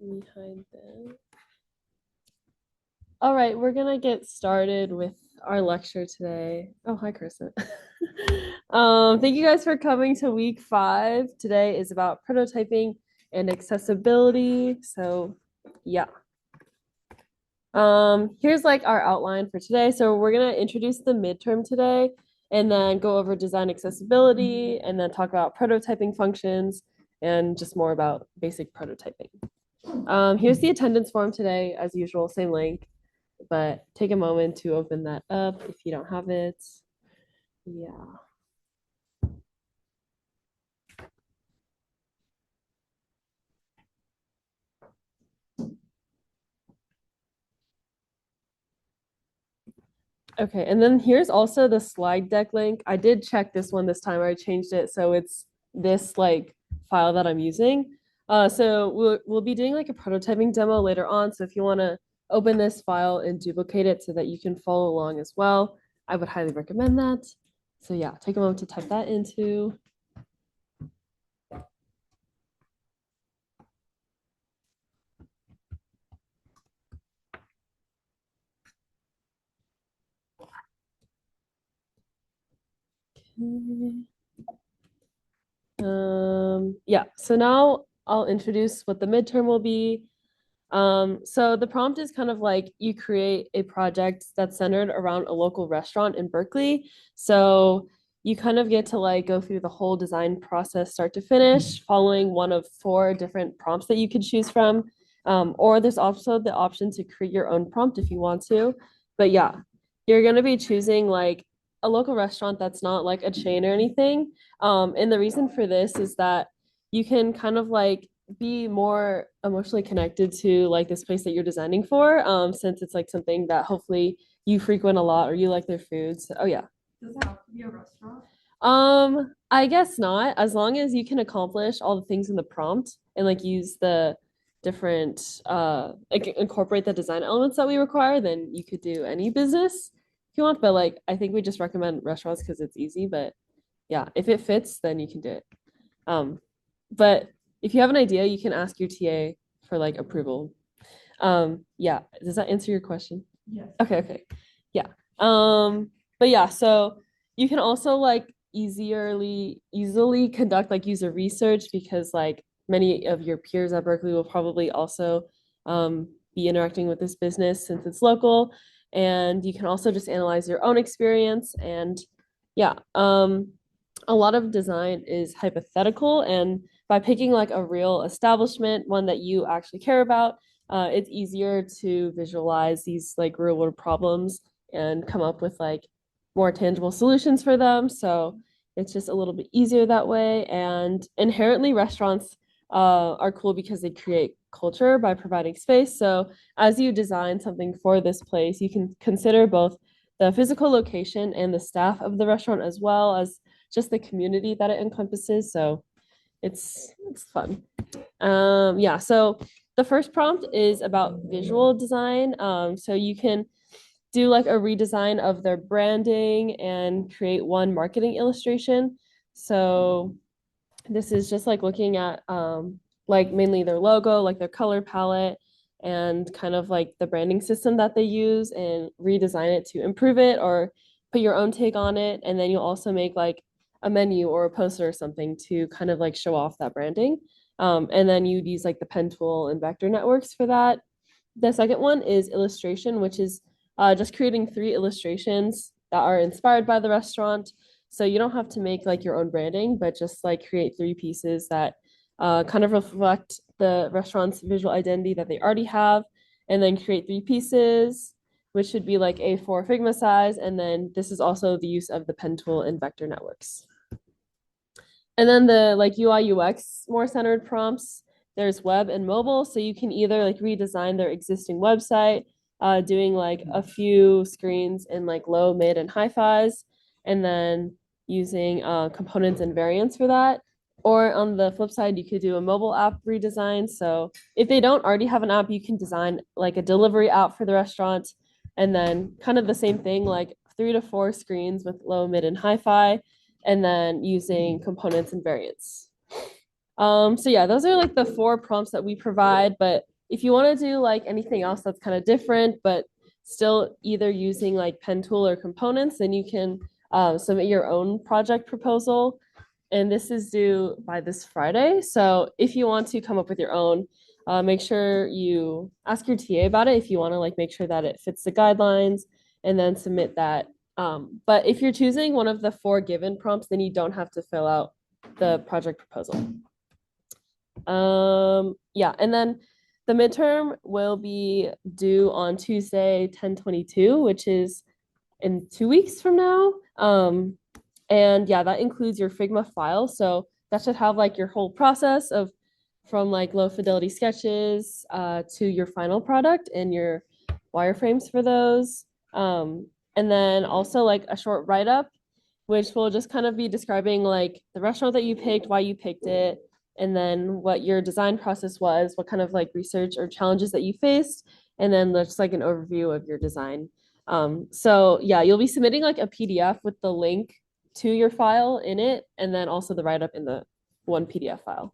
me hide this. All right, we're gonna get started with our lecture today. Oh, hi, Kristen. Thank you guys for coming to week 5. Today is about prototyping and accessibility. So, yeah. Here's like our outline for today. So we're gonna introduce the midterm today, and then go over design accessibility, and then talk about prototyping functions, and just more about basic prototyping. Here's the attendance form today, as usual, same link, but take a moment to open that up if you don't have it. Yeah. Okay, and then here's also the slide deck link. I did check this one this time. I changed it, so it's this like file that I'm using. So we'll be doing like a prototyping demo later on. So if you want to open this file and duplicate it so that you can follow along as well, I would highly recommend that. So yeah, take a moment to type that into. Yeah, so now I'll introduce what the midterm will be. So the prompt is kind of like you create a project that's centered around a local restaurant in Berkeley. So you kind of get to like go through the whole design process start to finish, following one of 4 different prompts that you could choose from. Or there's also the option to create your own prompt if you want to. But yeah, you're gonna be choosing like a local restaurant that's not like a chain or anything. And the reason for this is that you can kind of like be more emotionally connected to like this place that you're designing for, since it's like something that hopefully you frequent a lot or you like their foods. Oh yeah. Does it have to be a restaurant? I guess not. As long as you can accomplish all the things in the prompt and like use the different like incorporate the design elements that we require, then you could do any business if you want. But like I think we just recommend restaurants because it's easy. But yeah, if it fits, then you can do it. But if you have an idea, you can ask your TA for like approval. Yeah, does that answer your question? Yes. Okay. Yeah. But yeah, so you can also like easily conduct like user research because like many of your peers at Berkeley will probably also be interacting with this business since it's local. And you can also just analyze your own experience. And yeah, a lot of design is hypothetical, and by picking like a real establishment, one that you actually care about, it's easier to visualize these like real world problems and come up with like more tangible solutions for them. So it's just a little bit easier that way. And inherently, restaurants are cool because they create culture by providing space. So as you design something for this place, you can consider both the physical location and the staff of the restaurant as well as just the community that it encompasses. So it's fun. Yeah, so the first prompt is about visual design. So you can do like a redesign of their branding and create one marketing illustration. So this is just like looking at like mainly their logo, like their color palette, and kind of like the branding system that they use, and redesign it to improve it or put your own take on it. And then you'll also make like a menu or a poster or something to kind of like show off that branding. And then you'd use like the pen tool and vector networks for that. The second one is illustration, which is just creating 3 illustrations that are inspired by the restaurant. So you don't have to make like your own branding, but just like create 3 pieces that kind of reflect the restaurant's visual identity that they already have, and then create 3 pieces, which should be like A4 Figma size. And then this is also the use of the pen tool and vector networks. And then the like UI UX more centered prompts, there's web and mobile. So you can either like redesign their existing website, doing like a few screens in like low, mid, and high fives, and then using components and variants for that. Or on the flip side, you could do a mobile app redesign. So if they don't already have an app, you can design like a delivery app for the restaurant, and then kind of the same thing, like 3 to 4 screens with low, mid, and hi-fi, and then using components and variants. So yeah, those are like the 4 prompts that we provide, but if you want to do like anything else that's kind of different, but still either using like pen tool or components, then you can submit your own project proposal. And this is due by this Friday. So if you want to come up with your own, make sure you ask your TA about it if you want to like make sure that it fits the guidelines and then submit that. But if you're choosing one of the four given prompts, then you don't have to fill out the project proposal. Yeah, and then the midterm will be due on Tuesday, 10/22, which is in 2 weeks from now. And yeah, that includes your Figma file. So that should have like your whole process of from like low fidelity sketches to your final product and your wireframes for those. And then also like a short write up, which will just kind of be describing like the restaurant that you picked, why you picked it, and then what your design process was, what kind of like research or challenges that you faced, and then just like an overview of your design. So yeah, you'll be submitting like a PDF with the link to your file in it, and then also the write up in the one PDF file.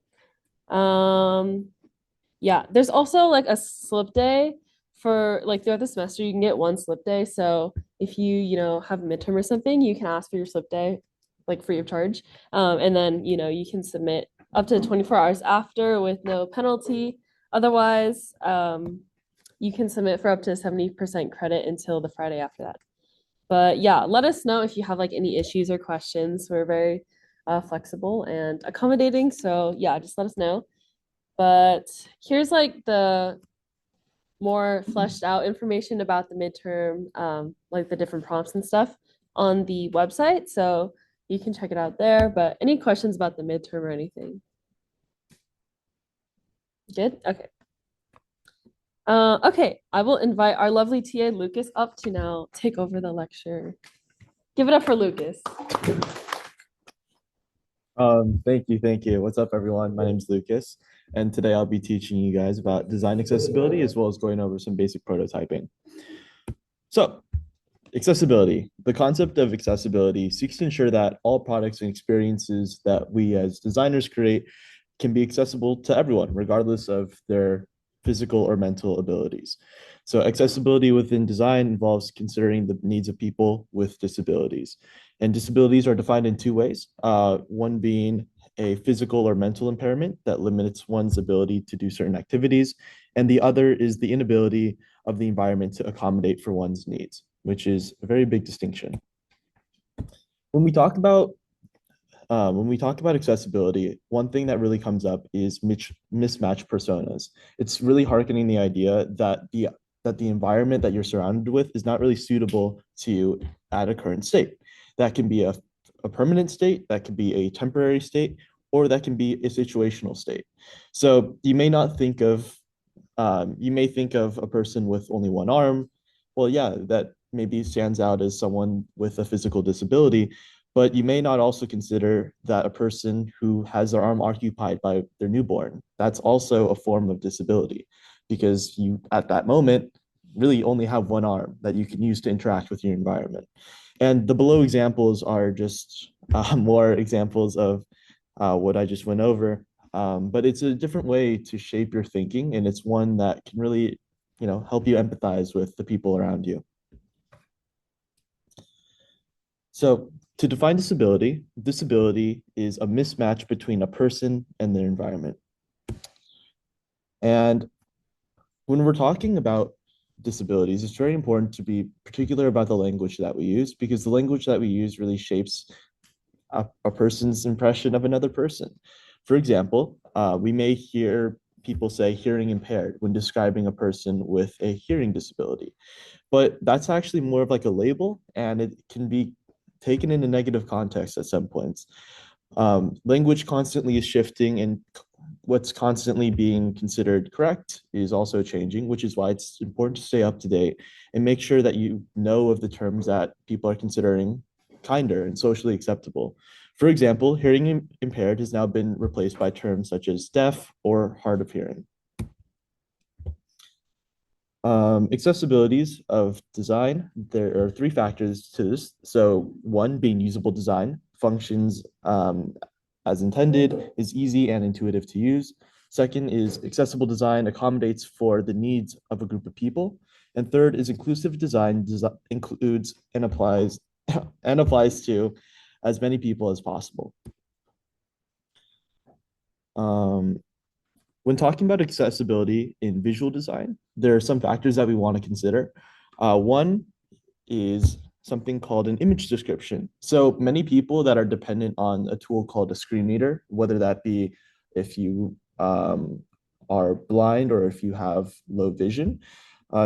Yeah, there's also like a slip day for like throughout the semester. You can get one slip day. So if you have a midterm or something, you can ask for your slip day like free of charge. And then you can submit up to 24 hours after with no penalty. Otherwise, you can submit for up to 70% credit until the Friday after that. But yeah, let us know if you have like any issues or questions. We're very flexible and accommodating. So yeah, just let us know. But here's like the more fleshed out information about the midterm, like the different prompts and stuff on the website. So you can check it out there. But any questions about the midterm or anything? Good? Okay. Okay, I will invite our lovely TA Lucas up to now take over the lecture. Give it up for Lucas. Thank you. What's up, everyone? My name's Lucas, and today I'll be teaching you guys about design accessibility as well as going over some basic prototyping. So, accessibility. The concept of accessibility seeks to ensure that all products and experiences that we as designers create can be accessible to everyone, regardless of their physical or mental abilities. So accessibility within design involves considering the needs of people with disabilities. And disabilities are defined in two ways, one being a physical or mental impairment that limits one's ability to do certain activities, and the other is the inability of the environment to accommodate for one's needs, which is a very big distinction. When we talk about accessibility, one thing that really comes up is mismatched personas. It's really hearkening the idea that the environment that you're surrounded with is not really suitable to you at a current state. That can be a permanent state, that could be a temporary state, or that can be a situational state. So you may think of a person with only one arm. Well, yeah, that maybe stands out as someone with a physical disability, but you may not also consider that a person who has their arm occupied by their newborn, that's also a form of disability because you, at that moment, really only have one arm that you can use to interact with your environment. And the below examples are just more examples of what I just went over. But it's a different way to shape your thinking, and it's one that can really, help you empathize with the people around you. So to define disability, disability is a mismatch between a person and their environment. And when we're talking about disabilities, it's very important to be particular about the language that we use because the language that we use really shapes a person's impression of another person. For example, we may hear people say hearing impaired when describing a person with a hearing disability, but that's actually more of like a label and it can be taken in a negative context at some points. Language constantly is shifting and what's constantly being considered correct is also changing, which is why it's important to stay up to date and make sure that you know of the terms that people are considering kinder and socially acceptable. For example, hearing impaired has now been replaced by terms such as deaf or hard of hearing. Accessibilities of design, there are three factors to this. So one being usable design, functions as intended, is easy and intuitive to use. Second is accessible design accommodates for the needs of a group of people. And third is inclusive design includes and applies and applies to as many people as possible. Um, when talking about accessibility in visual design, there are some factors that we want to consider. One is something called an image description. So many people that are dependent on a tool called a screen reader, whether that be if you are blind or if you have low vision,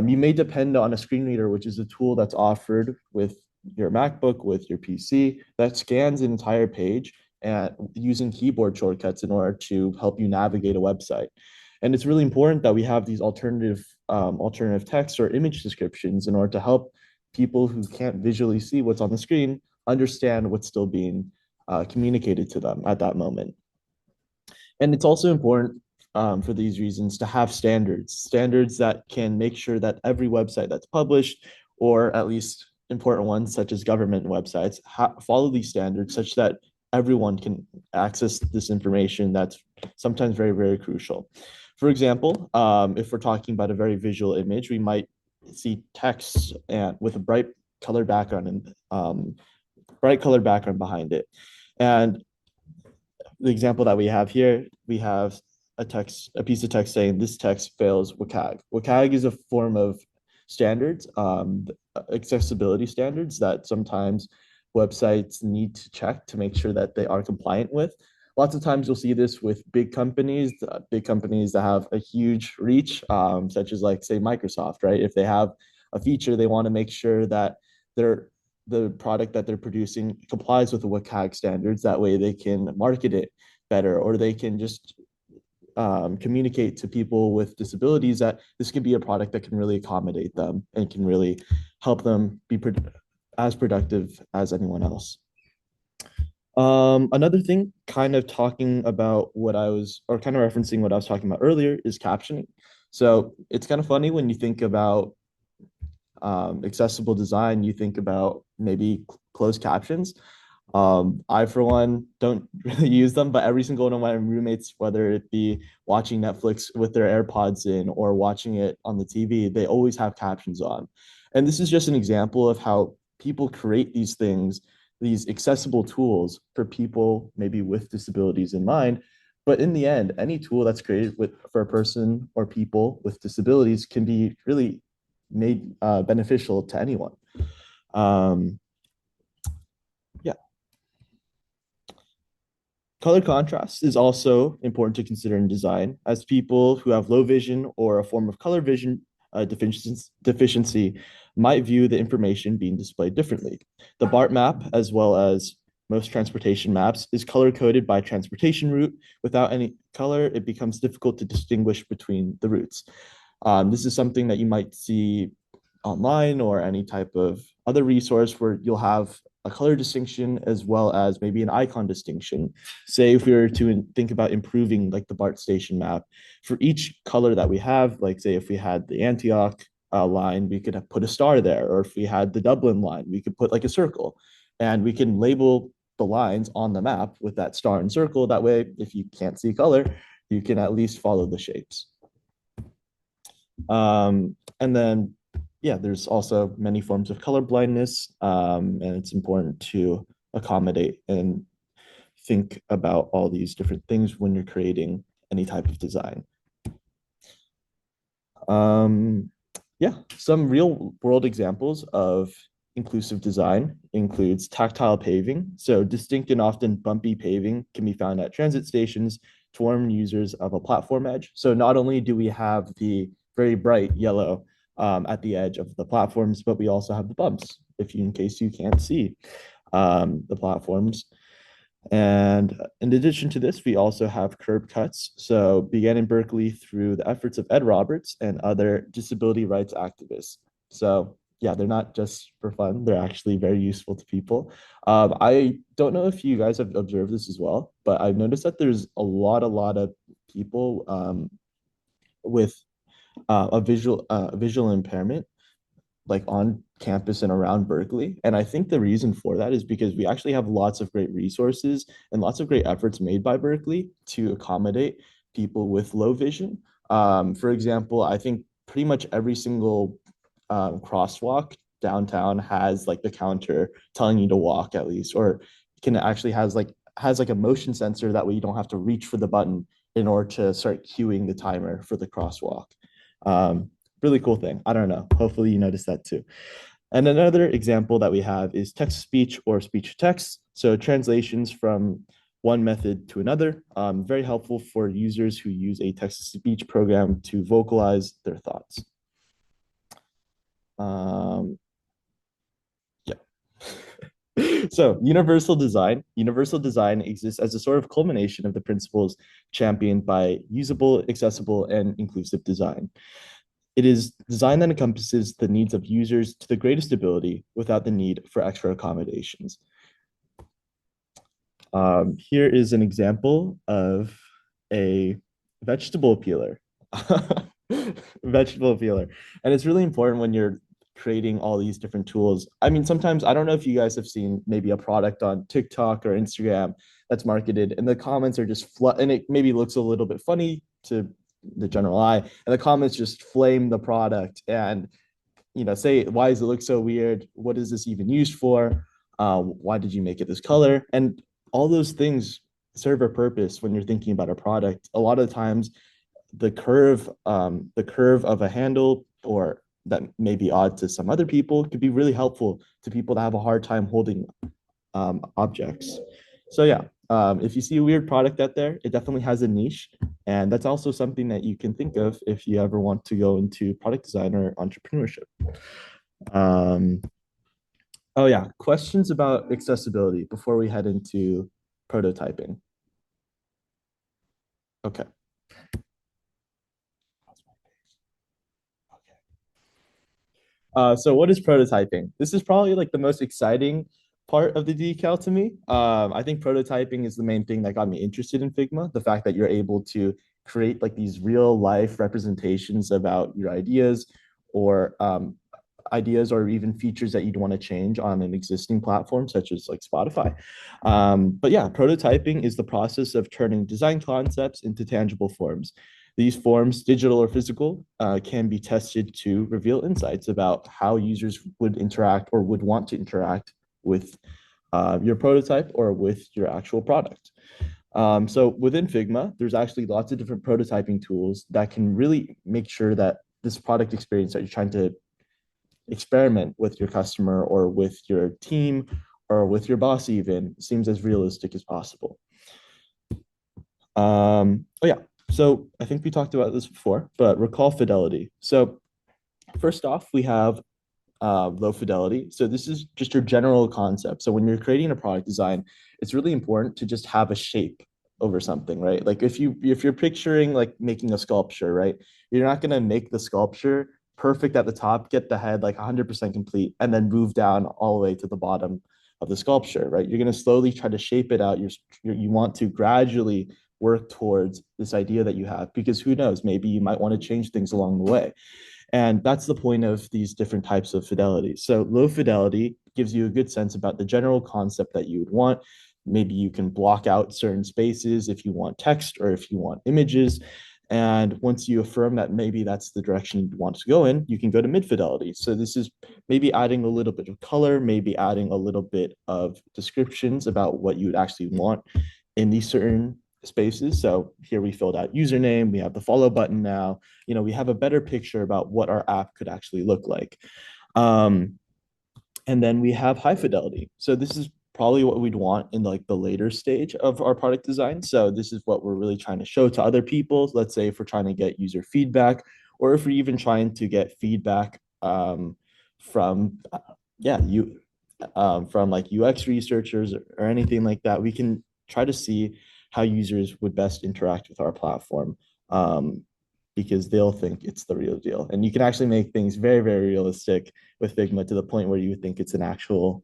you may depend on a screen reader, which is a tool that's offered with your MacBook, with your PC, that scans an entire page and using keyboard shortcuts in order to help you navigate a website. And it's really important that we have these alternative text or image descriptions in order to help people who can't visually see what's on the screen understand what's still being communicated to them at that moment. And it's also important for these reasons to have standards that can make sure that every website that's published, or at least important ones such as government websites, follow these standards such that everyone can access this information that's sometimes very, very crucial. For example, if we're talking about a very visual image, we might see text and with a colored background bright colored background behind it. And the example that we have here, we have a piece of text saying this text fails WCAG. WCAG is a form of standards, accessibility standards that sometimes websites need to check to make sure that they are compliant with. Lots of times you'll see this with big companies that have a huge reach, such as like say Microsoft, right? If they have a feature, they want to make sure that the product that they're producing complies with the WCAG standards. That way they can market it better, or they can just communicate to people with disabilities that this could be a product that can really accommodate them and can really help them be as productive as anyone else. Another thing, kind of talking about what I was, or kind of referencing what I was talking about earlier, is captioning. So it's kind of funny when you think about accessible design, you think about maybe closed captions. I, for one, don't really use them, but every single one of my roommates, whether it be watching Netflix with their AirPods in or watching it on the TV, they always have captions on. And this is just an example of how people create these things, these accessible tools for people maybe with disabilities in mind. But in the end, any tool that's created for a person or people with disabilities can be really made beneficial to anyone. Um, yeah. Color contrast is also important to consider in design, as people who have low vision or a form of color vision deficiency might view the information being displayed differently. The BART map, as well as most transportation maps, is color coded by transportation route. Without any color, it becomes difficult to distinguish between the routes. This is something that you might see online or any type of other resource where you'll have a color distinction as well as maybe an icon distinction. Say if we were to think about improving like the BART station map, for each color that we have, like say if we had the Antioch line, we could put a star there, or if we had the Dublin line, we could put like a circle, and we can label the lines on the map with that star and circle. That way, if you can't see color, you can at least follow the shapes. And then yeah, there's also many forms of color blindness, and it's important to accommodate and think about all these different things when you're creating any type of design. Yeah, some real world examples of inclusive design includes tactile paving. So distinct and often bumpy paving can be found at transit stations to warn users of a platform edge. So not only do we have the very bright yellow at the edge of the platforms, but we also have the bumps in case you can't see the platforms. And in addition to this, we also have curb cuts. So began in Berkeley through the efforts of Ed Roberts and other disability rights activists. So yeah, they're not just for fun, they're actually very useful to people. I don't know if you guys have observed this as well, but I've noticed that there's a lot of people with a visual impairment like on campus and around Berkeley. And I think the reason for that is because we actually have lots of great resources and lots of great efforts made by Berkeley to accommodate people with low vision. For example, I think pretty much every single crosswalk downtown has like the counter telling you to walk at least, or can actually has like a motion sensor that way you don't have to reach for the button in order to start queuing the timer for the crosswalk. Um, Really cool thing. I don't know. Hopefully you noticed that too. And another example that we have is text to speech or speech to text. So translations from one method to another, very helpful for users who use a text to speech program to vocalize their thoughts. Um, yeah. So universal design exists as a sort of culmination of the principles championed by usable, accessible, and inclusive design. It is design that encompasses the needs of users to the greatest ability without the need for extra accommodations. Here is an example of a vegetable peeler. Vegetable peeler. And it's really important when you're creating all these different tools. I mean, sometimes I don't know if you guys have seen maybe a product on TikTok or Instagram that's marketed, and the comments are just and it maybe looks a little bit funny to the general eye, and the comments just flame the product and say, why does it look so weird? What is this even used for? Why did you make it this color? And all those things serve a purpose when you're thinking about a product. A lot of times, the curve of a handle, or that may be odd to some other people, could be really helpful to people that have a hard time holding objects. So yeah, if you see a weird product out there, it definitely has a niche, and that's also something that you can think of if you ever want to go into product design or entrepreneurship. Um, oh yeah, questions about accessibility before we head into prototyping. Okay. So what is prototyping? This is probably like the most exciting part of the decal to me. I think prototyping is the main thing that got me interested in Figma. The fact that you're able to create like these real life representations about your or ideas or even features that you'd want to change on an existing platform, such as like Spotify. But yeah, prototyping is the process of turning design concepts into tangible forms. These forms, digital or physical, can be tested to reveal insights about how users would interact or would want to interact with your prototype or with your actual product. So within Figma, there's actually lots of different prototyping tools that can really make sure that this product experience that you're trying to experiment with your customer or with your team or with your boss even seems as realistic as possible. Oh yeah, so I think we talked about this before, but recall fidelity. So first off, we have low fidelity. So this is just your general concept. So when you're creating a product design, it's really important to just have a shape over something, right? Like if you're picturing like making a sculpture, right? You're not going to make the sculpture perfect at the top, get the head like 100% complete, and then move down all the way to the bottom of the sculpture, right? You're going to slowly try to shape it out. You want to gradually work towards this idea that you have, because who knows, maybe you might want to change things along the way. And that's the point of these different types of fidelity. So low fidelity gives you a good sense about the general concept that you would want. Maybe you can block out certain spaces if you want text or if you want images. And once you affirm that maybe that's the direction you want to go in, you can go to mid fidelity. So this is maybe adding a little bit of color, maybe adding a little bit of descriptions about what you would actually want in these certain spaces. So here we filled out username, we have the follow button now. We have a better picture about what our app could actually look like. And then we have high fidelity. So this is probably what we'd want in like the later stage of our product design. So this is what we're really trying to show to other people. Let's say if we're trying to get user feedback, or if we're even trying to get feedback from from like UX researchers or anything like that, we can try to see how users would best interact with our platform, because they'll think it's the real deal. And you can actually make things very, very realistic with Figma to the point where you would think it's an actual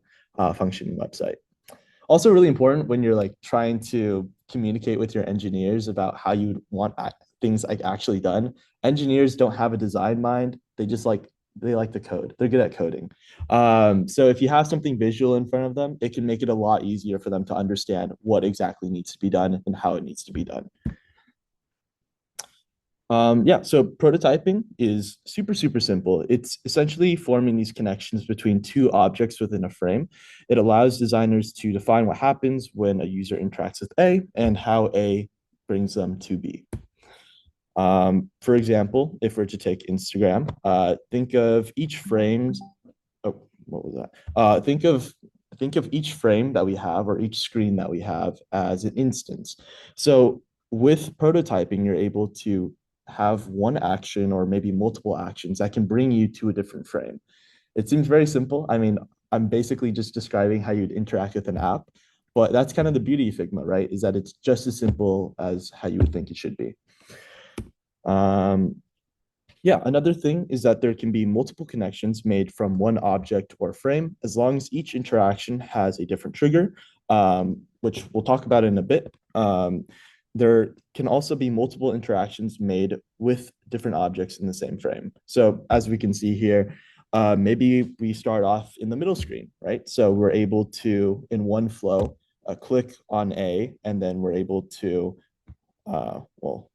functioning website. Also really important when you're like trying to communicate with your engineers about how you want things like actually done. Engineers don't have a design mind. They like to code. They're good at coding. So if you have something visual in front of them, it can make it a lot easier for them to understand what exactly needs to be done and how it needs to be done. Yeah, so prototyping is super, super simple. It's essentially forming these connections between two objects within a frame. It allows designers to define what happens when a user interacts with A and how A brings them to B. For example, if we're to take Instagram, think of each frame's, oh, what was that? Think of each frame that we have or each screen that we have as an instance. So with prototyping, you're able to have one action or maybe multiple actions that can bring you to a different frame. It seems very simple. I mean, I'm basically just describing how you'd interact with an app, but that's kind of the beauty of Figma, right? Is that it's just as simple as how you would think it should be. Um, yeah, another thing is that there can be multiple connections made from one object or frame as long as each interaction has a different trigger, which we'll talk about in a bit. There can also be multiple interactions made with different objects in the same frame. So as we can see here, maybe we start off in the middle screen, right? So we're able to, in one flow, click on A, and then we're able to, well,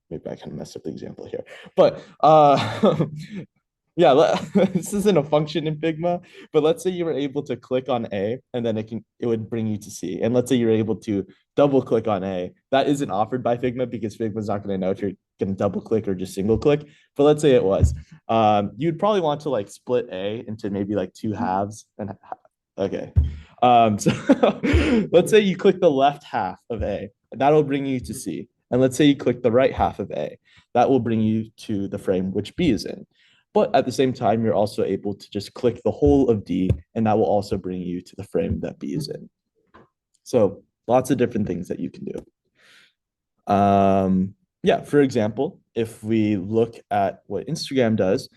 maybe I kind of messed up the example here, but yeah, this isn't a function in Figma, but let's say you were able to click on A and then it would bring you to C. And let's say you're able to double click on A. That isn't offered by Figma because Figma's not going to know if you're going to double click or just single click. But let's say it was. You'd probably want to like split A into maybe like two halves. And okay. So let's say you click the left half of A. That'll bring you to C. And let's say you click the right half of A. That will bring you to the frame which B is in. But at the same time, you're also able to just click the whole of D, and that will also bring you to the frame that B is in. So lots of different things that you can do. Yeah, for example, if we look at what Instagram does,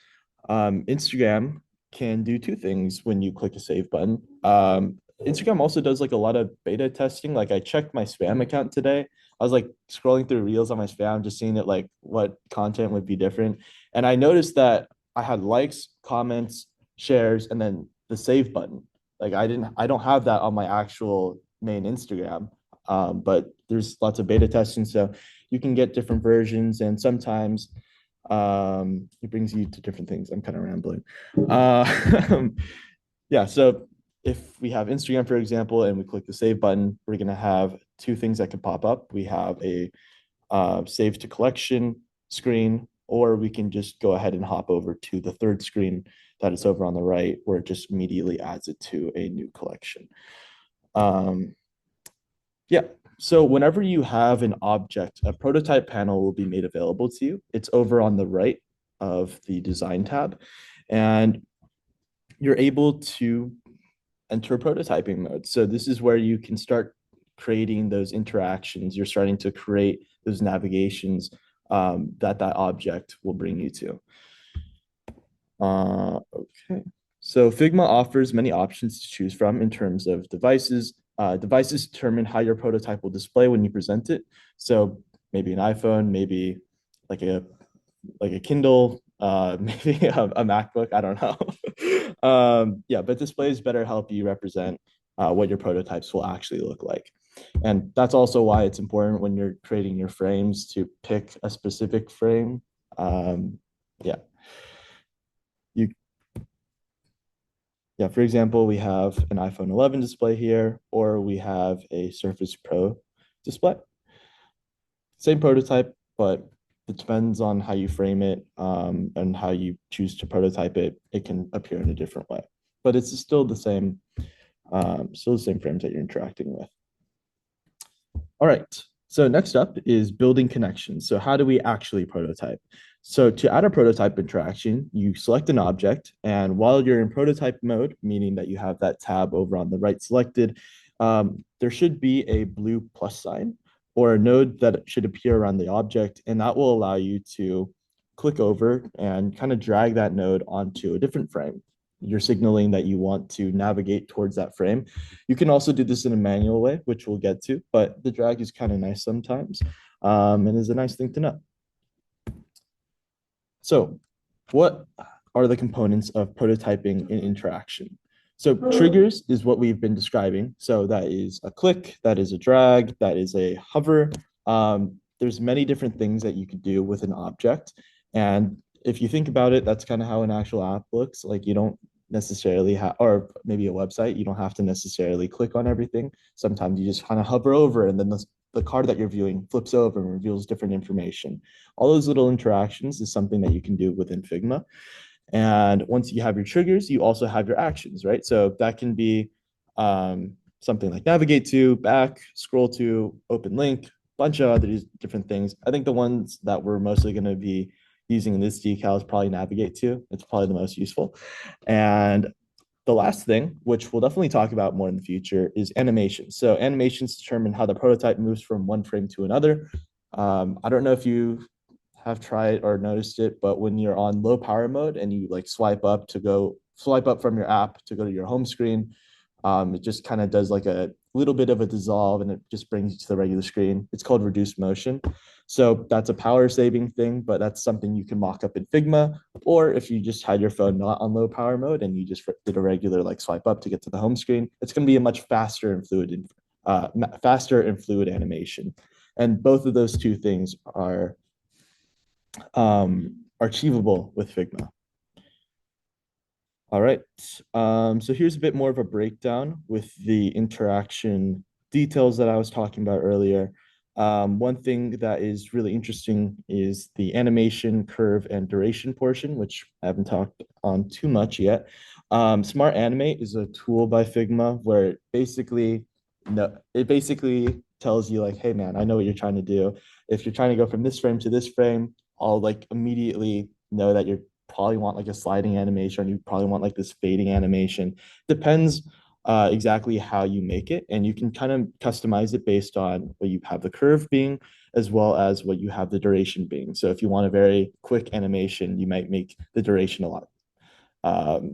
Instagram can do two things when you click a save button. Instagram also does like a lot of beta testing. Like I checked my spam account today. I was like scrolling through reels on my spam, just seeing it like what content would be different. And I noticed that I had likes, comments, shares, and then the save button. Like I don't have that on my actual main Instagram. But there's lots of beta testing, so you can get different versions, and sometimes it brings you to different things. I'm kind of rambling. Yeah, so if we have Instagram, for example, and we click the save button, we're going to have two things that can pop up. We have a save to collection screen, or we can just go ahead and hop over to the third screen that is over on the right, where it just immediately adds it to a new collection. Yeah, so whenever you have an object, a prototype panel will be made available to you. It's over on the right of the design tab, and you're able to enter prototyping mode. So this is where you can start creating those interactions. You're starting to create those navigations that object will bring you to. Okay. So Figma offers many options to choose from in terms of devices. Devices determine how your prototype will display when you present it. So maybe an iPhone, maybe like a Kindle, maybe a MacBook. I don't know. Yeah, but displays better help you represent what your prototypes will actually look like. And that's also why it's important when you're creating your frames to pick a specific frame. Yeah. You Yeah, for example, we have an iPhone 11 display here, or we have a Surface Pro display. Same prototype, but it depends on how you frame it and how you choose to prototype it. It can appear in a different way, but it's still the same frames that you're interacting with. All right. So next up is building connections. So how do we actually prototype? So to add a prototype interaction, you select an object, and while you're in prototype mode, meaning that you have that tab over on the right selected, there should be a blue plus sign or a node that should appear around the object, and that will allow you to click over and kind of drag that node onto a different frame. You're signaling that you want to navigate towards that frame. You can also do this in a manual way, which we'll get to, but the drag is kind of nice sometimes and is a nice thing to know. So what are the components of prototyping in interaction? So triggers is what we've been describing. So that is a click, that is a drag, that is a hover. there's many different things that you could do with an object. And if you think about it, that's kind of how an actual app looks. Like you don't necessarily have, or maybe a website, you don't have to necessarily click on everything. Sometimes you just kind of hover over and then the card that you're viewing flips over and reveals different information. All those little interactions is something that you can do within Figma. And once you have your triggers, you also have your actions, right? So that can be something like navigate to, back, scroll to, open link, bunch of other different things. I think the ones that we're mostly going to be using in this decal is probably navigate to. It's probably the most useful. And the last thing, which we'll definitely talk about more in the future, is animation. So animations determine how the prototype moves from one frame to another. I don't know if you have tried or noticed it, but when you're on low power mode and you like swipe up from your app to go to your home screen, it just kind of does like a little bit of a dissolve and it just brings you to the regular screen. It's called reduced motion. So that's a power saving thing, but that's something you can mock up in Figma. Or if you just had your phone not on low power mode and you just did a regular like swipe up to get to the home screen, it's going to be a much faster and fluid animation. And both of those two things are achievable with Figma. All right. So here's a bit more of a breakdown with the interaction details that I was talking about earlier. One thing that is really interesting is the animation, curve, and duration portion, which I haven't talked on too much yet. Smart Animate is a tool by Figma where it basically tells you like, hey man, I know what you're trying to do. If you're trying to go from this frame to this frame, I'll like immediately know that you're probably want like a sliding animation, or you probably want like this fading animation. Depends exactly how you make it, and you can kind of customize it based on what you have the curve being, as well as what you have the duration being. So if you want a very quick animation, you might make the duration a lot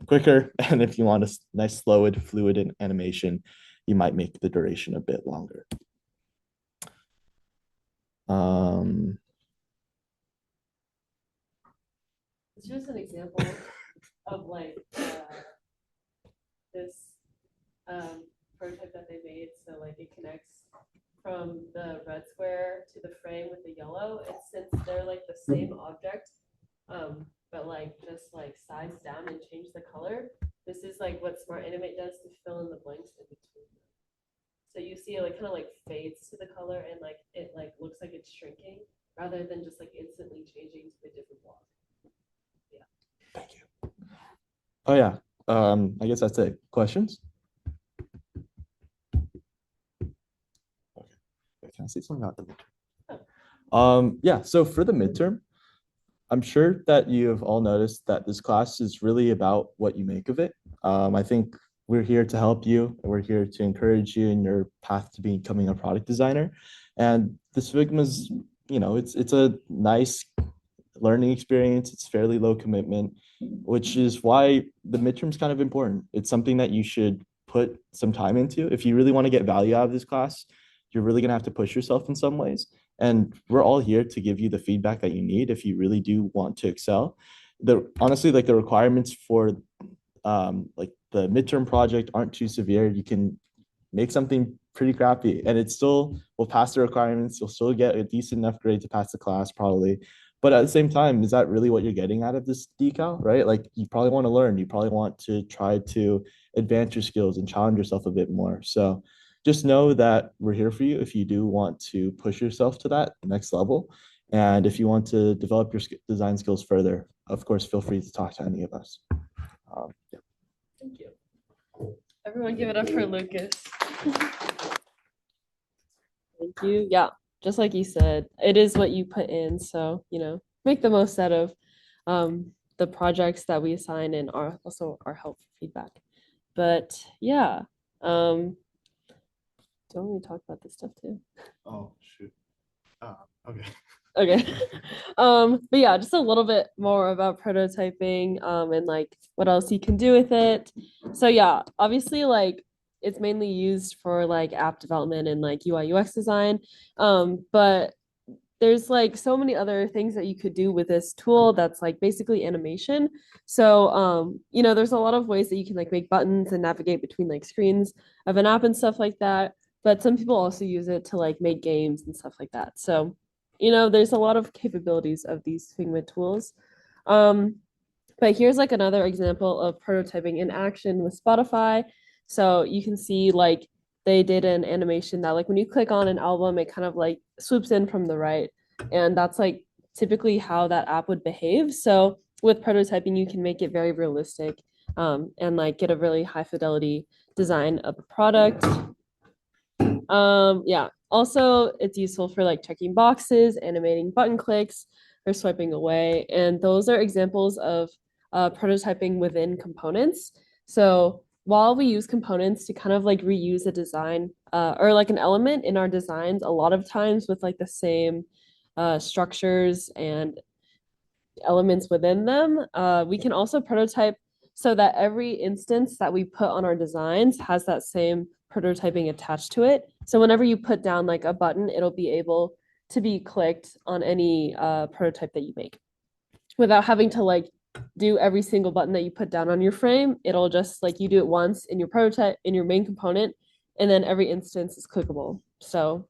quicker, and if you want a nice fluid animation, you might make the duration a bit longer. It's just an example of like this prototype that they made. So like it connects from the red square to the frame with the yellow. And since they're like the same object, but like just like size down and change the color, this is like what Smart Animate does to fill in the blanks in between them. So you see it like kind of like fades to the color and like it like looks like it's shrinking rather than just like instantly changing to a different block. Yeah. Thank you. Oh yeah. I guess that's it. Questions? Okay. Can I say something about the midterm? Yeah, so for the midterm, I'm sure that you have all noticed that this class is really about what you make of it. I think we're here to help you. We're here to encourage you in your path to becoming a product designer. And this Figma's, it's a nice learning experience. It's fairly low commitment, which is why the midterm is kind of important. It's something that you should put some time into. If you really want to get value out of this class, you're really going to have to push yourself in some ways. And we're all here to give you the feedback that you need if you really do want to excel. Honestly, like the requirements for like the midterm project aren't too severe. You can make something pretty crappy and it still will pass the requirements. You'll still get a decent enough grade to pass the class probably. But at the same time, is that really what you're getting out of this decal, right? Like you probably want to learn, you probably want to try to advance your skills and challenge yourself a bit more. So just know that we're here for you if you do want to push yourself to that next level. And if you want to develop your design skills further, of course, feel free to talk to any of us. Yeah. Thank you. Everyone give it up for Lucas. Thank you. Yeah, just like you said, it is what you put in. So, make the most out of the projects that we assign and also our helpful feedback. But yeah, don't we talk about this stuff too? Oh, shoot. Okay. Okay. But yeah, just a little bit more about prototyping and like what else you can do with it. So yeah, obviously like it's mainly used for like app development and like UI UX design. But there's like so many other things that you could do with this tool that's like basically animation. So there's a lot of ways that you can like make buttons and navigate between like screens of an app and stuff like that. But some people also use it to like make games and stuff like that. So there's a lot of capabilities of these Figma tools. Um, but here's like another example of prototyping in action with Spotify. So you can see like they did an animation that like when you click on an album, it kind of like swoops in from the right. And that's like typically how that app would behave. So with prototyping, you can make it very realistic and like get a really high fidelity design of a product. Yeah. Also, it's useful for like checking boxes, animating button clicks, or swiping away. And those are examples of prototyping within components. So while we use components to kind of like reuse a design or like an element in our designs, a lot of times with like the same structures and elements within them, we can also prototype so that every instance that we put on our designs has that same prototyping attached to it. So whenever you put down like a button, it'll be able to be clicked on any prototype that you make without having to like do every single button that you put down on your frame. It'll just like you do it once in your prototype in your main component, and then every instance is clickable. So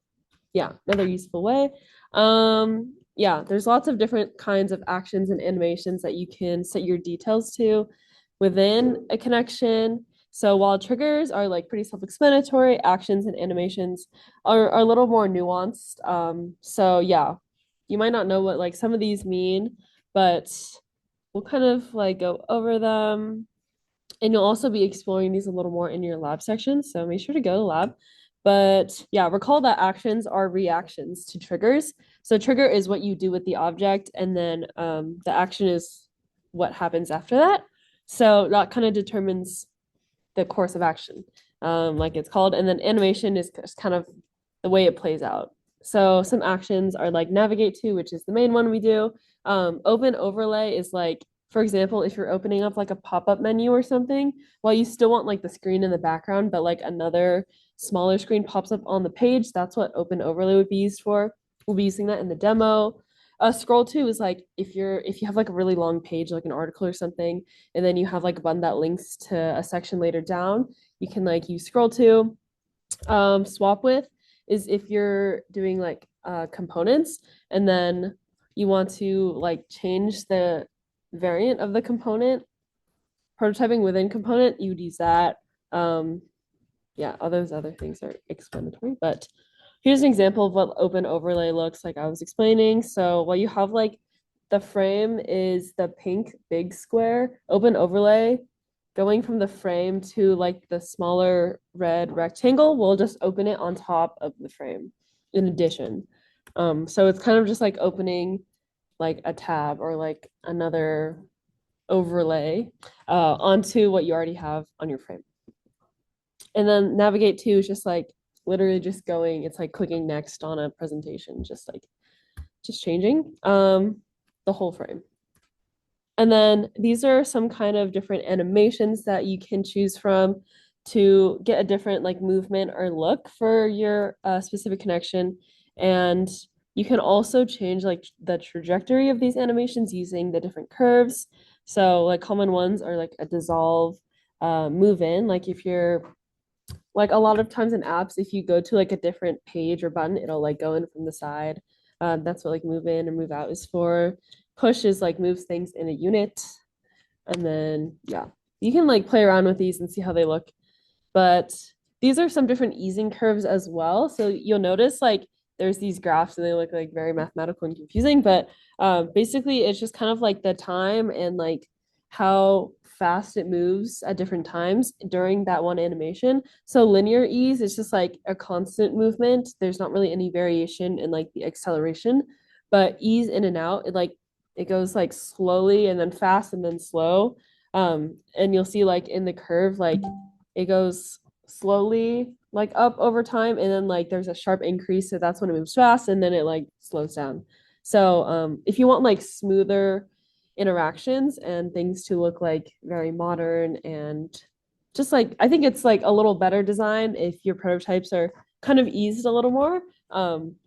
yeah, another useful way. Yeah, there's lots of different kinds of actions and animations that you can set your details to within a connection. So while triggers are like pretty self-explanatory, actions and animations are a little more nuanced. So yeah, you might not know what like some of these mean, but we'll kind of like go over them. And you'll also be exploring these a little more in your lab section. So make sure to go to lab. But yeah, recall that actions are reactions to triggers. So trigger is what you do with the object, and then the action is what happens after that. So that kind of determines the course of action, like it's called. And then animation is just kind of the way it plays out. So some actions are like navigate to, which is the main one we do. Open overlay is like, for example, if you're opening up like a pop-up menu or something, while you still want like the screen in the background, but like another smaller screen pops up on the page, that's what open overlay would be used for. We'll be using that in the demo. Scroll to is like if you have like a really long page, like an article or something, and then you have like a button that links to a section later down, you can like use scroll to. Swap with is if you're doing like components and then you want to like change the variant of the component, prototyping within component, you would use that. Yeah, all those other things are explanatory, but here's an example of what open overlay looks like I was explaining. So what you have like the frame is the pink big square, open overlay going from the frame to like the smaller red rectangle, we'll just open it on top of the frame in addition. So it's kind of just like opening like a tab or like another overlay onto what you already have on your frame. And then navigate to is just like literally just going, it's like clicking next on a presentation, just changing the whole frame. And then these are some kind of different animations that you can choose from to get a different like movement or look for your specific connection. And you can also change like the trajectory of these animations using the different curves. So like common ones are like a dissolve, move in. Like if you're like a lot of times in apps, if you go to like a different page or button, it'll like go in from the side. That's what like move in or move out is for. Push is like moves things in a unit. And then, yeah, you can like play around with these and see how they look. But these are some different easing curves as well. So you'll notice like there's these graphs and they look like very mathematical and confusing. But basically, it's just kind of like the time and like how fast it moves at different times during that one animation. So linear ease is just like a constant movement. There's not really any variation in like the acceleration, but ease in and out, it goes like slowly and then fast and then slow. And you'll see like in the curve, like it goes slowly like up over time and then like there's a sharp increase, so that's when it moves fast and then it like slows down. So if you want like smoother interactions and things to look like very modern and just like I think it's like a little better design if your prototypes are kind of eased a little more.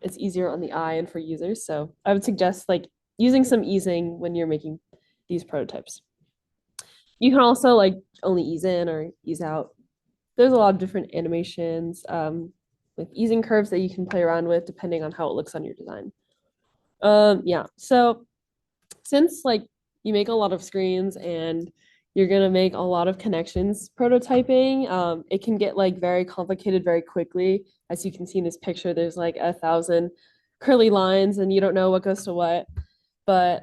It's easier on the eye and for users, so I would suggest like using some easing when you're making these prototypes. You can also like only ease in or ease out. There's a lot of different animations with easing curves that you can play around with depending on how it looks on your design. Yeah. So since like you make a lot of screens and you're gonna make a lot of connections prototyping, it can get like very complicated very quickly. As you can see in this picture, there's like 1,000 curly lines and you don't know what goes to what. But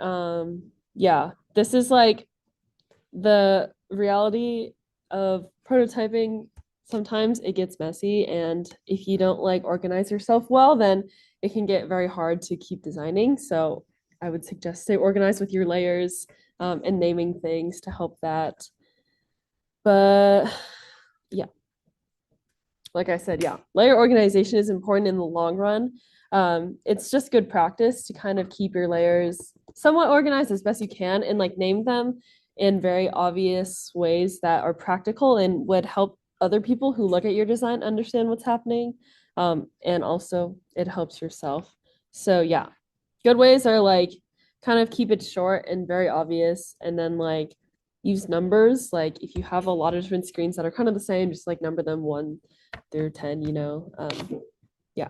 yeah, this is like the reality of prototyping. Sometimes it gets messy, and if you don't like organize yourself well, then it can get very hard to keep designing. So I would suggest stay organized with your layers, and naming things to help that. But yeah, like I said, yeah, layer organization is important in the long run. It's just good practice to kind of keep your layers somewhat organized as best you can and like name them in very obvious ways that are practical and would help other people who look at your design understand what's happening. And also it helps yourself. So yeah, good ways are like kind of keep it short and very obvious, and then like use numbers. Like if you have a lot of different screens that are kind of the same, just like number them 1 through 10, yeah.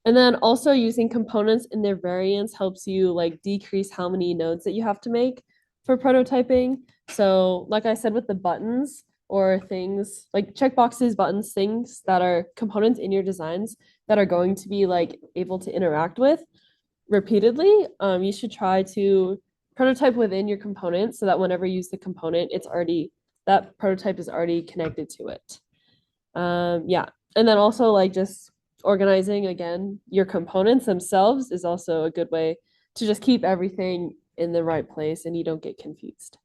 And then also using components in their variants helps you like decrease how many nodes that you have to make for prototyping. So like I said with the buttons or things like checkboxes, buttons, things that are components in your designs that are going to be like able to interact with repeatedly, you should try to prototype within your component so that whenever you use the component, it's already that prototype is already connected to it. Yeah. And then also like just organizing again your components themselves is also a good way to just keep everything in the right place and you don't get confused.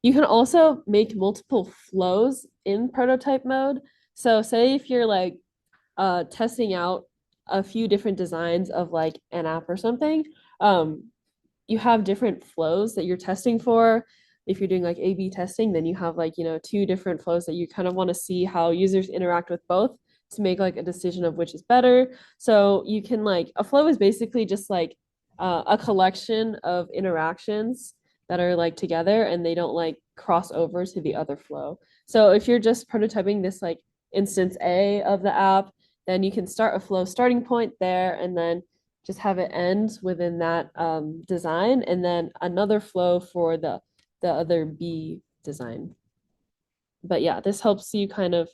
You can also make multiple flows in prototype mode. So say if you're like testing out a few different designs of like an app or something, um, you have different flows that you're testing for. If you're doing like A/B testing, then you have like, two different flows that you kind of want to see how users interact with both to make like a decision of which is better. So you can like a flow is basically just like a collection of interactions that are like together and they don't like cross over to the other flow. So if you're just prototyping this like instance A of the app, then you can start a flow starting point there and then just have it end within that design and then another flow for the other B design. But yeah, this helps you kind of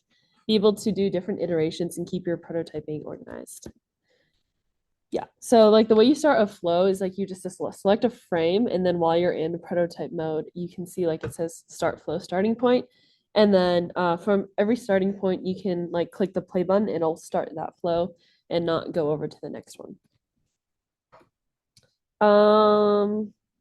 be able to do different iterations and keep your prototyping organized. Yeah, so like the way you start a flow is like you just select a frame, and then while you're in prototype mode, you can see like it says start flow starting point. And then from every starting point, you can like click the play button and it'll start that flow and not go over to the next one.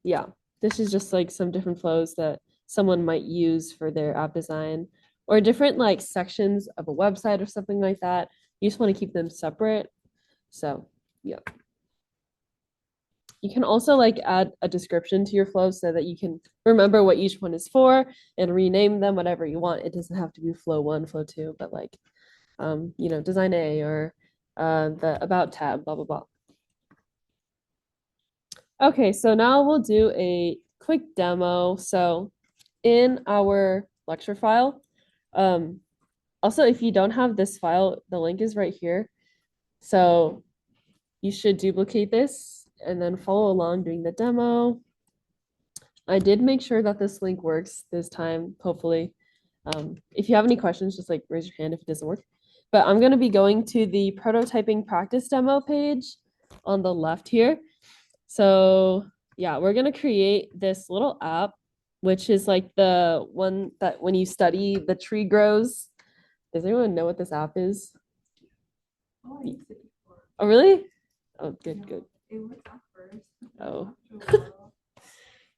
Yeah, this is just like some different flows that someone might use for their app design or different like sections of a website or something like that. You just want to keep them separate. So, yeah. You can also like add a description to your flow so that you can remember what each one is for and rename them whatever you want. It doesn't have to be flow 1, flow 2, but like design A or the about tab, blah blah blah. Okay, so now we'll do a quick demo. So in our lecture file, also if you don't have this file, the link is right here. So you should duplicate this and then follow along doing the demo. I did make sure that this link works this time, hopefully. If you have any questions, just like raise your hand if it doesn't work. But I'm going to be going to the prototyping practice demo page on the left here. So yeah, we're going to create this little app, which is like the one that when you study, the tree grows. Does anyone know what this app is? Oh, I used it before. Oh, really? Oh, good, good. It was at first. Oh. After a while,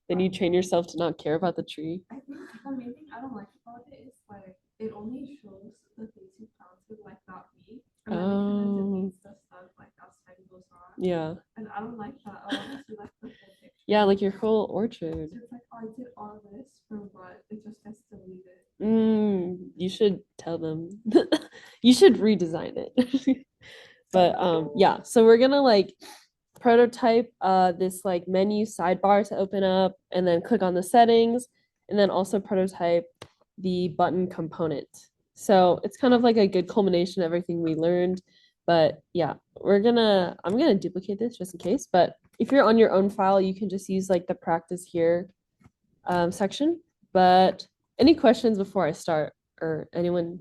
Then you train yourself to not care about the tree. I think the main thing I don't like about it is like it only shows the things you planted, like not me. And then it kind of deletes the stuff like as time goes on. Yeah. And I don't like that. I want to see like the full picture. Yeah, like your whole orchard. So it's like, oh, I did all this for what? It just gets deleted. You should tell them. You should redesign it. But yeah, so we're gonna like prototype this like menu sidebar to open up and then click on the settings and then also prototype the button component. So it's kind of like a good culmination of everything we learned But yeah, I'm gonna duplicate this just in case. But if you're on your own file, you can just use like the practice here section. But any questions before I start, or anyone,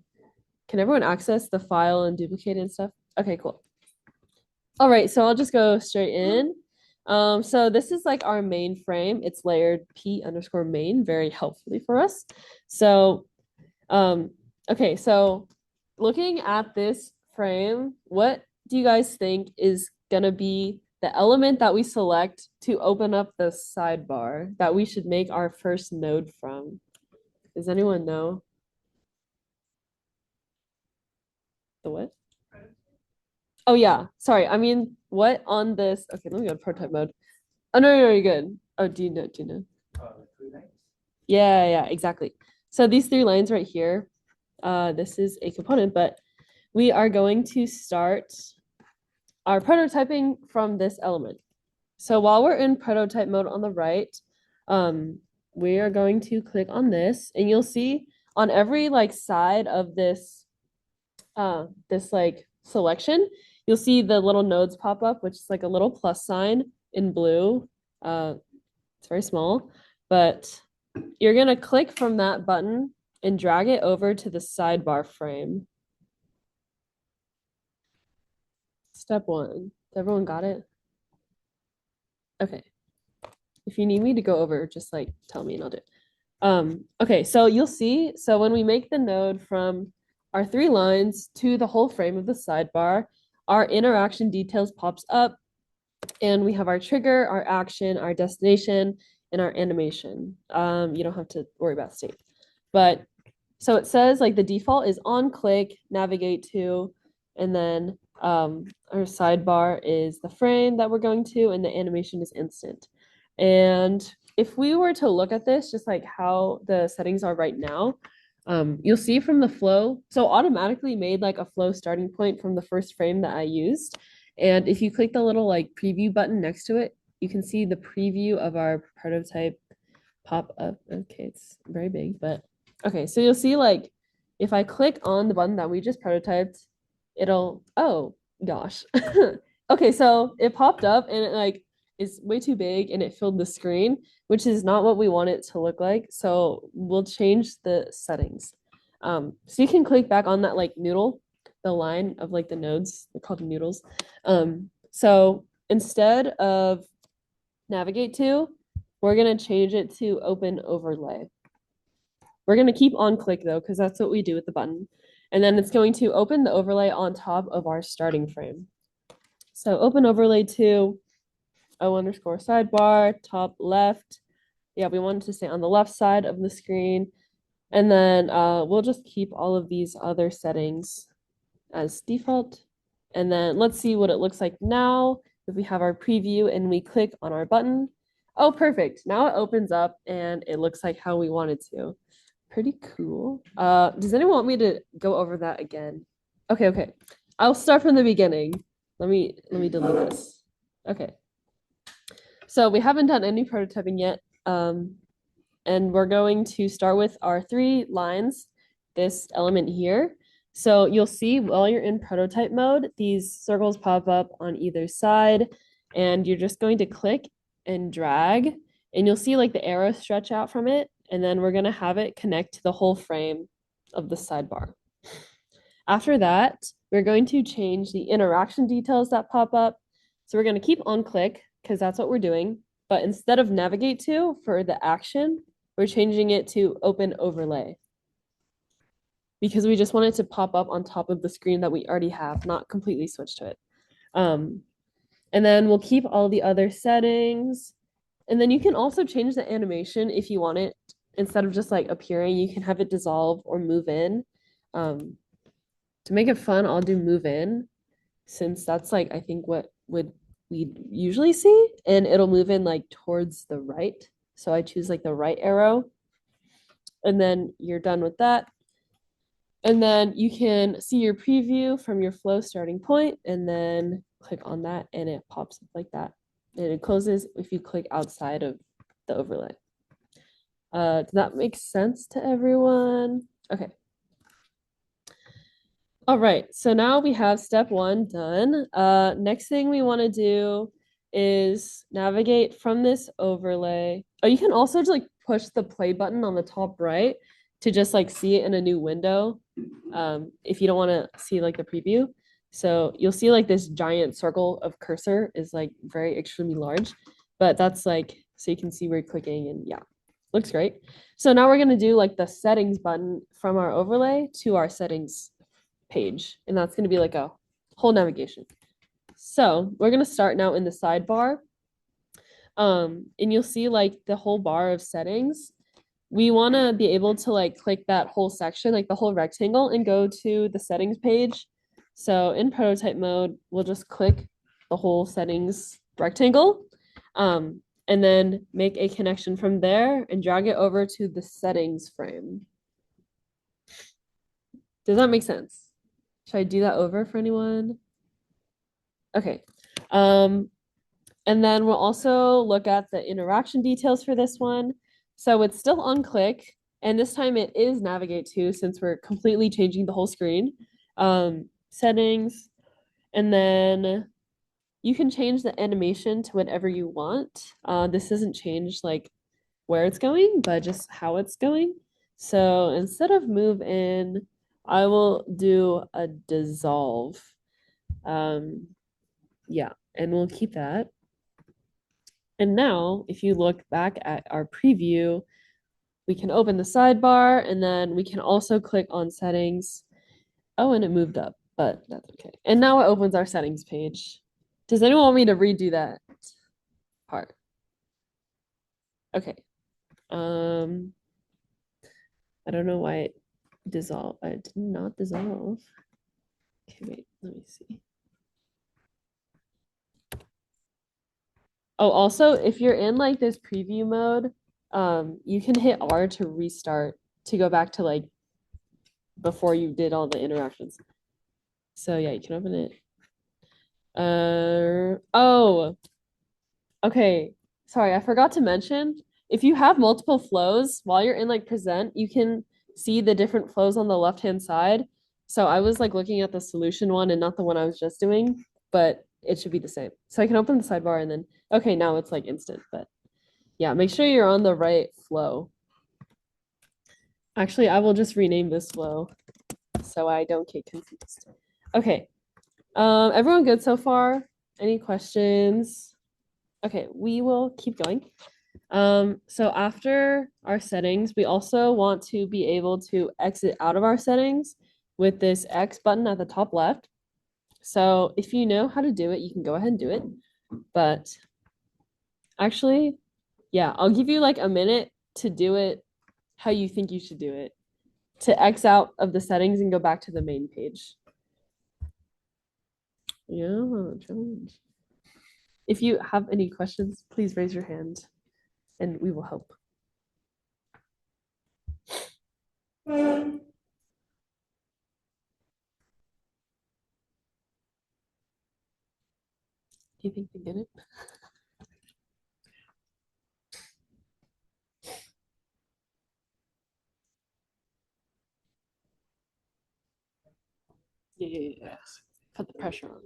can everyone access the file and duplicate it and stuff? Okay, cool. All right, so I'll just go straight in. So this is like our main frame. It's layered p_main very helpfully for us. So, okay, so looking at this frame, what do you guys think is gonna be the element that we select to open up the sidebar that we should make our first node from? Does anyone know? The what? Oh yeah, sorry. I mean, what on this? Okay, let me go to prototype mode. Oh no, you're good. Oh, do you know? Do you know? Yeah, yeah, exactly. So these three lines right here, this is a component, but we are going to start our prototyping from this element. So while we're in prototype mode on the right, we are going to click on this, and you'll see on every like side of this like selection, you'll see the little nodes pop up, which is like a little plus sign in blue. It's very small, but you're gonna click from that button and drag it over to the sidebar frame. Step one. Everyone got it? Okay. If you need me to go over, just like tell me and I'll do it. Okay, so you'll see, so when we make the node from our three lines to the whole frame of the sidebar, our interaction details pops up, and we have our trigger, our action, our destination, and our animation. You don't have to worry about state. But so it says like the default is on click, navigate to, and then our sidebar is the frame that we're going to, and the animation is instant. And if we were to look at this, just like how the settings are right now, you'll see from the flow, so automatically made like a flow starting point from the first frame that I used. And if you click the little like preview button next to it, you can see the preview of our prototype pop up. Okay, it's very big, but okay, so you'll see like if I click on the button that we just prototyped, it'll, oh gosh. Okay, so it popped up and it like is way too big and it filled the screen, which is not what we want it to look like. So we'll change the settings. So you can click back on that like noodle, the line of like the nodes, they're called noodles. So instead of navigate to, we're gonna change it to open overlay. We're gonna keep on click though, because that's what we do with the button. And then it's going to open the overlay on top of our starting frame. So open overlay to O_sidebar, top left. Yeah, we want it to stay on the left side of the screen. And then we'll just keep all of these other settings as default. And then let's see what it looks like now. If we have our preview and we click on our button. Oh, perfect. Now it opens up and it looks like how we wanted to. Pretty cool. Does anyone want me to go over that again? Okay. I'll start from the beginning. Let me delete this. Okay. So we haven't done any prototyping yet. And we're going to start with our three lines, this element here. So you'll see while you're in prototype mode, these circles pop up on either side, and you're just going to click and drag, and you'll see like the arrow stretch out from it, and then we're going to have it connect to the whole frame of the sidebar. After that, we're going to change the interaction details that pop up. So we're going to keep on click because that's what we're doing. But instead of navigate to for the action, we're changing it to open overlay because we just want it to pop up on top of the screen that we already have, not completely switch to it. And then we'll keep all the other settings. And then you can also change the animation if you want it. Instead of just like appearing, you can have it dissolve or move in. To make it fun, I'll do move in since that's like, I think what we usually see, and it'll move in like towards the right. So I choose like the right arrow, and then you're done with that. And then you can see your preview from your flow starting point, and then click on that and it pops up like that. And it closes if you click outside of the overlay. Does that make sense to everyone? Okay. All right, so now we have step one done. Next thing we want to do is navigate from this overlay. Oh, you can also just like push the play button on the top right to just like see it in a new window. If you don't want to see like the preview. So you'll see like this giant circle of cursor is like very extremely large, but that's like so you can see where you're clicking and yeah, looks great. So now we're gonna do like the settings button from our overlay to our settings page, and that's going to be like a whole navigation. So we're going to start now in the sidebar, and you'll see like the whole bar of settings. We want to be able to like click that whole section, like the whole rectangle, and go to the settings page. So in prototype mode, we'll just click the whole settings rectangle, and then make a connection from there and drag it over to the settings frame. Does that make sense? Should I do that over for anyone? Okay. Um, and then we'll also look at the interaction details for this one. So it's still on click, and this time it is navigate to since we're completely changing the whole screen. Settings, and then you can change the animation to whatever you want. This doesn't change like where it's going, but just how it's going. So instead of move in, I will do a dissolve. Um, yeah, and we'll keep that. And now, if you look back at our preview, we can open the sidebar and then we can also click on settings. Oh, and it moved up, but that's okay. And now it opens our settings page. Does anyone want me to redo that part? Okay. Um, I don't know why it dissolved. I did not dissolve. Okay, wait, let me see. Oh, also, if you're in like this preview mode, you can hit R to restart to go back to like before you did all the interactions. So yeah, you can open it. Oh, okay. Sorry, I forgot to mention. If you have multiple flows while you're in like present, you can see the different flows on the left-hand side. So I was like looking at the solution one and not the one I was just doing, but it should be the same. So I can open the sidebar and then okay, now it's like instant, but yeah, make sure you're on the right flow. Actually, I will just rename this flow so I don't get confused. Okay. Everyone good so far? Any questions? Okay, we will keep going. So after our settings, we also want to be able to exit out of our settings with this X button at the top left. So if you know how to do it, you can go ahead and do it. But actually, yeah, I'll give you like a minute to do it how you think you should do it. To X out of the settings and go back to the main page. Yeah, challenge. If you have any questions, please raise your hand and we will help. Do you think they get it? Yeah. Put the pressure on.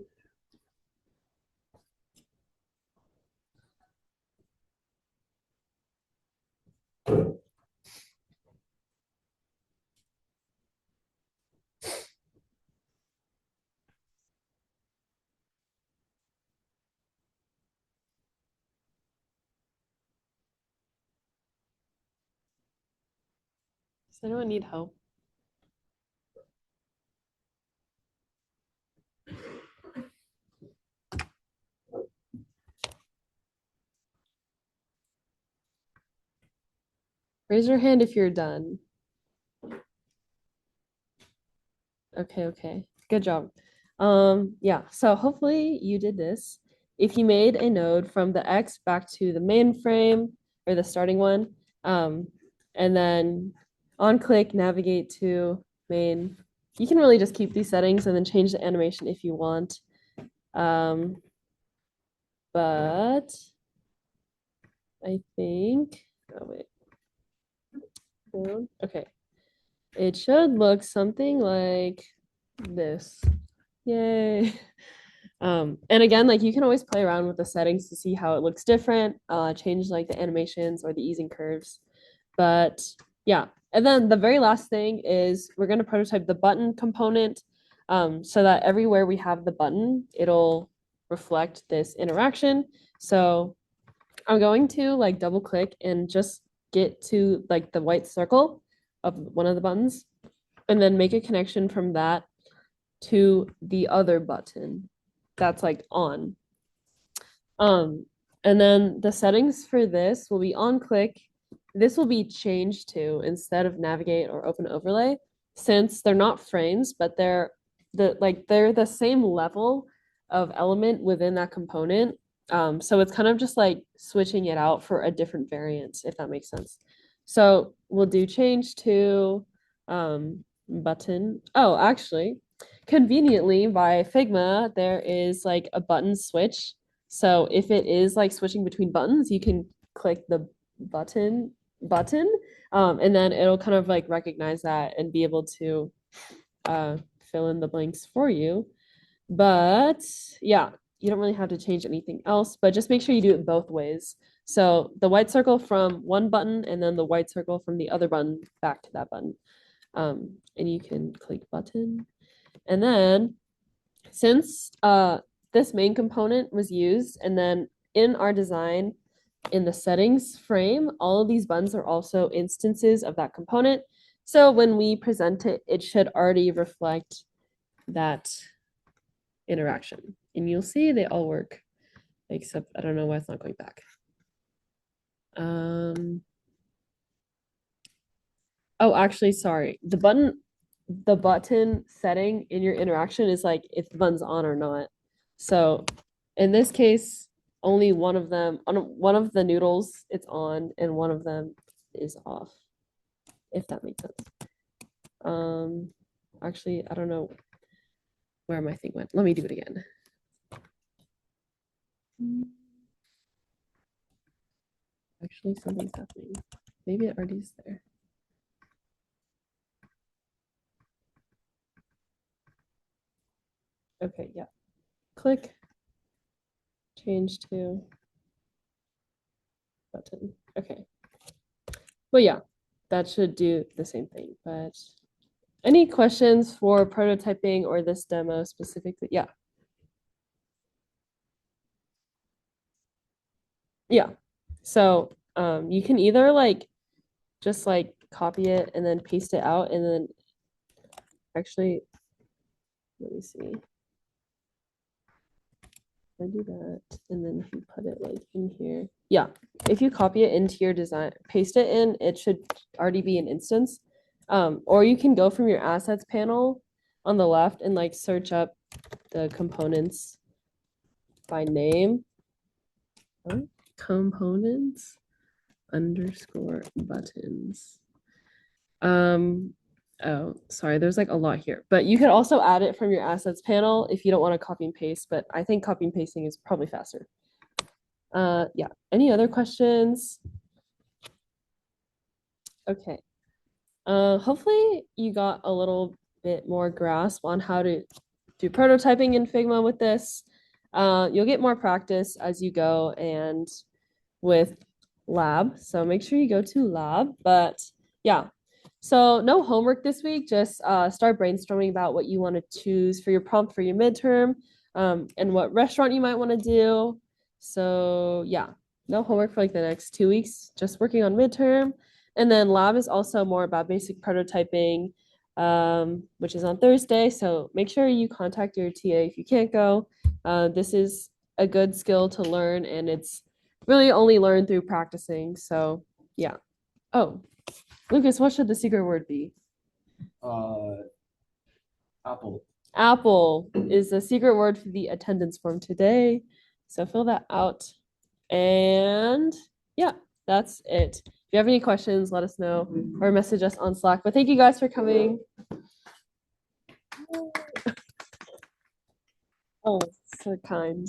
Does anyone need help? Raise your hand if you're done. Okay. Good job. Yeah, so hopefully you did this. If you made a node from the X back to the main frame or the starting one, and then on click, navigate to main. You can really just keep these settings and then change the animation if you want. But I think, oh wait. Okay. It should look something like this. Yay. And again, like you can always play around with the settings to see how it looks different, change like the animations or the easing curves. But yeah, and then the very last thing is we're going to prototype the button component, so that everywhere we have the button, it'll reflect this interaction. So I'm going to like double click and just get to like the white circle of one of the buttons and then make a connection from that to the other button that's like on. And then the settings for this will be on click. This will be changed to instead of navigate or open overlay, since they're not frames, but they're the same level of element within that component. So it's kind of just like switching it out for a different variant, if that makes sense. So we'll do change to button. Oh, actually, conveniently by Figma, there is like a button switch. So if it is like switching between buttons, you can click the button, and then it'll kind of like recognize that and be able to fill in the blanks for you. But yeah, you don't really have to change anything else, but just make sure you do it both ways. So the white circle from one button and then the white circle from the other button back to that button. And you can click button. And then since this main component was used, and then in our design, in the settings frame, all of these buttons are also instances of that component. So when we present it, it should already reflect that interaction. And you'll see they all work, except I don't know why it's not going back. Oh, actually, sorry. The button setting in your interaction is like if the button's on or not. So in this case, only one of them, on one of the noodles, it's on, and one of them is off, if that makes sense. Actually, I don't know where my thing went. Let me do it again. Actually, something's happening. Maybe it already is there. Okay, yeah. Click, change to button. Okay. But yeah, that should do the same thing. But any questions for prototyping or this demo specifically? Yeah. Yeah. So you can either like just like copy it and then paste it out, and then actually, let me see. I do that, and then if you put it like in here, yeah, if you copy it into your design, paste it in, it should already be an instance. Or you can go from your assets panel on the left and like search up the components by name. Components underscore buttons. Oh, sorry, there's like a lot here, but you can also add it from your assets panel if you don't want to copy and paste, but I think copy and pasting is probably faster. Yeah, any other questions? Okay. Hopefully you got a little bit more grasp on how to do prototyping in Figma with this. You'll get more practice as you go and with lab. So make sure you go to lab. But yeah, so no homework this week. Just start brainstorming about what you want to choose for your prompt for your midterm, and what restaurant you might want to do. So yeah, no homework for like the next 2 weeks. Just working on midterm. And then lab is also more about basic prototyping, which is on Thursday. So make sure you contact your TA if you can't go. This is a good skill to learn, and it's really only learned through practicing. So yeah. Oh, Lucas, what should the secret word be? Apple. Apple is the secret word for the attendance form today. So fill that out. And yeah, that's it. If you have any questions, let us know or message us on Slack. But thank you guys for coming. Oh, so kind.